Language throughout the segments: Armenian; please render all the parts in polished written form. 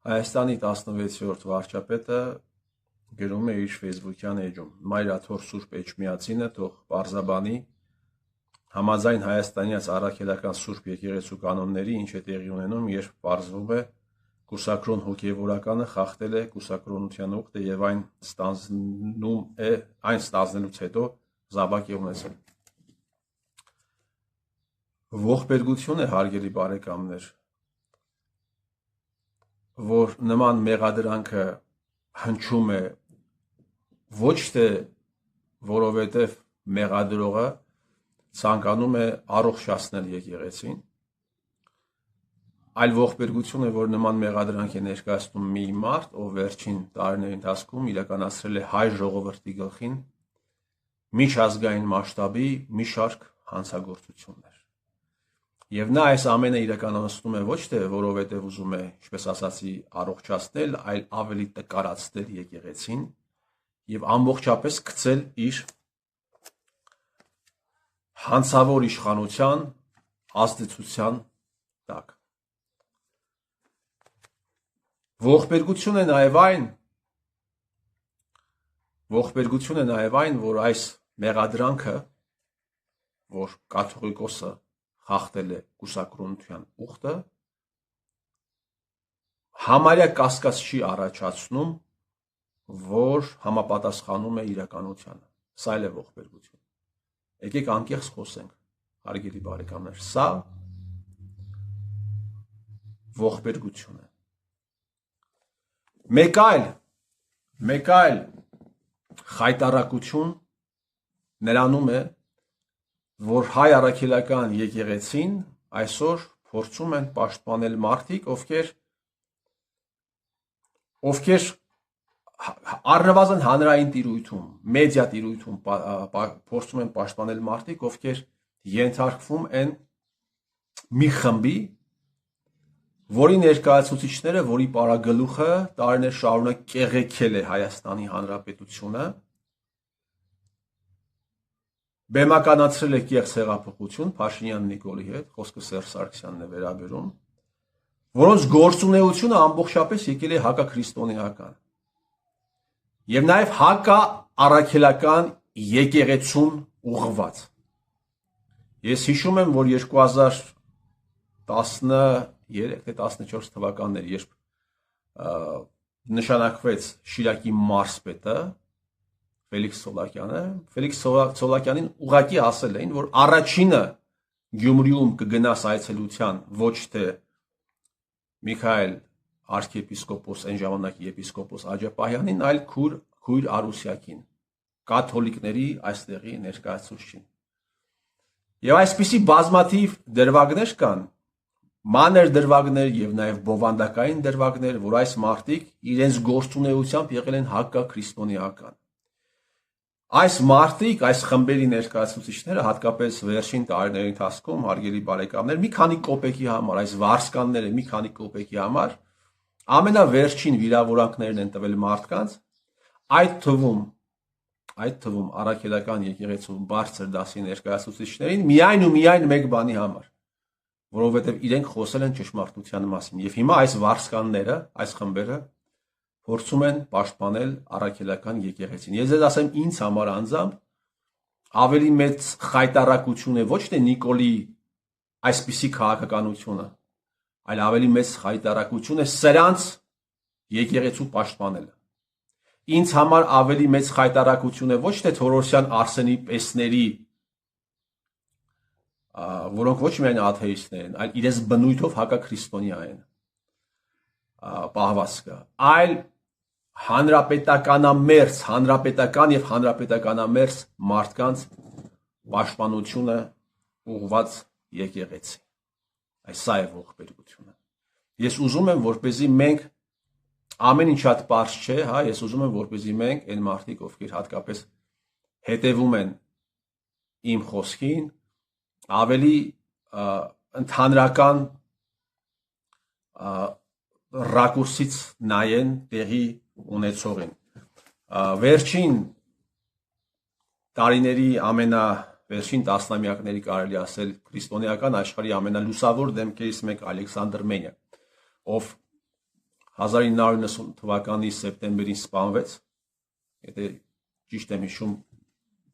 Հայաստանի 16-րդ վարչապետը գրում է իր Facebook-յան էջում. Մայրաթոր Սուրբ Էջմիածինը թող պարզաբանի համաձայն հայաստանյաց առաքելական Սուրբ եկեղեցու կանոնների, ինչ է տեղի ունենում, երբ պարզվում է կուսակրոն հոգևորականը խախտել է կուսակրոնության ուխտը եւ այն ստանձնելուց հետո զավակ է ունեցել։ Ողբերգություն է, հարգելի բարեկամներ, որ նման մեղադրանքը հնչում է ոչ թե որովհետև մեղադրողը ցանկանում է առողջացնել եկեղեցին, այլ ողբերգություն է, որ նման մեղադրանք է ներկայացնում մի մարդ, ով վերջին տարիների ընթացքում իրականացրել է հայ ժողովրդի գլխին միջազգային մասշտաբի մի շարք հանցագործություններ։ Եվ նա այս ամենը իրականացնում է ոչ թե որովհետև ուզում է, ինչպես ասացի, առողջացնել, այլ ավելի տկարացնել եկեղեցին եւ ամբողջապես գցել իր հանցավոր իշխանության ազդեցության տակ։ Ողբերգություն է նաև այն, որ այս մեղադրանքը, որ կաթողիկոսը խախտել է կուսակրոնության ուխտը, համարյա կասկած չի առաջացնում, որ համապատասխանում է իրականությանը։ Սա էլ է ողբերգություն։ Եկեք անկեղծ խոսենք, հարգելի բարեկամներ, սա ողբերգություն է։ Մեկ այլ խայտառակություն նրանում է, որ հայ առաքելական եկեղեցին այսօր փորձում են պաշտպանել մարդիկ, ովքեր առնվազն հանրային տիրույթում, մեդիա տիրույթում փորձում են պաշտպանել մարդիկ, ովքեր ենթարկվում են մի խմբի, որի ներկայացուցիչները, որի պարագլուխը տարիներ շարունակ կեղեքել է Հայաստանի Հանրապետությունը, բեմականացրել է կեղծ հեղափոխություն Փաշինյան Նիկոլի հետ, խոսքը Սերժ Սարգսյանն է վերաբերում, որոնց գործունեությունը ամբողջապես եկել է հակաքրիստոնեական եւ նաեւ հակաառաքելական եկեղեցուն ուղղված։ Ես հիշում եմ, որ 2013 թե 14 թվականներ, երբ նշանակվեց Շիրակի մարզպետը Ֆելիքս Սոլակյանը, Ֆելիքս Սոլակյանին ուղղակի ասել էին, որ առաջինը Գյումրիում կգնաս այցելության ոչ թե Միքայել arczepiskopos այն ժամանակի եպիսկոպոս Աջապահյանին, այլ քույր Արուսյակին, կաթոլիկների այստեղի ներկայացուցչին։ Եվ այսպիսի բազմաթիվ դրվագներ կան, մանր դրվագներ եւ նաեւ բովանդակային դրվագներ, որ այս մարդիկ իրենց գործունեությամբ եղել են հակաքրիստոնեական։ Այս մարդիկ, այս խմբերի ներկայացուցիչները, հատկապես վերջին տարիների ընթացքում, հարգելի բարեկամներ, մի քանի կոպեկի համար, այս վարսկանները մի քանի կոպեկի համար ամենավերջին վիրավորանքներն են տվել մարդկանց, այդ թվում առաքելական եկեղեցու բարձր դասի ներկայացուցիչներին միայն ու միայն մեկ բանի համար, որովհետև իրենք խոսել են ճշմարտության մասին։ Եվ հիմա այս վարսկանները, այս խմբերը փորձում են պաշտպանել առաքելական եկեղեցին։ Ես ձեզ ասեմ, ինձ համար անձամբ ավելի մեծ խայտառակություն է ոչ թե Նիկոլի այսպիսի քաղաքականությունը, այլ ավելի մեծ խայտառակություն է սրանց եկեղեցու պաշտպանելը։ Ինձ համար ավելի մեծ խայտառակություն է ոչ թե Թորոսյան Արսենի պեսների, որոնք ոչ միայն աթեիստներ են, այլ իրենց բնույթով հակաքրիստոնյա են, պահվածքը, այլ հանրապետական եւ հանրապետականամերձ մարդկանց պաշտպանությունը ուղղված եկեղեցի։ Այս սա է ողբերգությունը։ Ես ուզում եմ, որպեսզի մենք ամեն ինչ շատ պարզ չէ, հա, ես ուզում եմ, որպեսզի մենք այն մարդիկ, ովքեր հատկապես հետևում են իմ խոսքին, ավելի ընդհանրական ռակուրսից նայեն տեղի ունեցողին։ Վերջին տարիների վերջին տասնամյակների կարելի ասել քրիստոնեական աշխարհի ամենալուսավոր դեմքերից մեկ Ալեքսանդր Մենը, ով 1990 թվականի սեպտեմբերին սպանվեց, եթե ճիշտ եմ հիշում,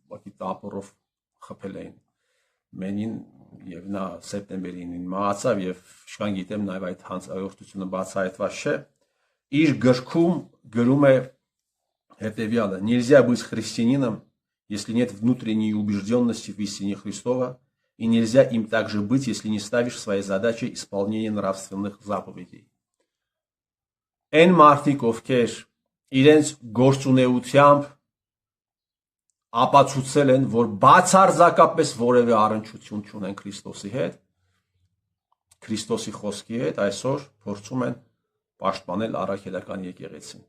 ուղղակի տապորով խփել էին մենին եւ նա սեպտեմբերին մահացավ եւ շքան գիտեմ նաեւ այդ հանցագործությունը բացահայտված չէ, իր գրքում գրում է հետեւյալը. «Нельзя быть христианином, если нет внутренней убежденности в истине Христова, и нельзя им также быть, если не ставишь своей задачей исполнение нравственных заповедей». Այն մարդիկ, ովքեր իրենց գործունեությամբ ապացուցել են, որ բացարձակապես որևէ առնչություն չունեն Քրիստոսի հետ, Քրիստոսի խոսքի հետ, այսօր փորձում են պաշտպանել առաքելական եկեղեցին։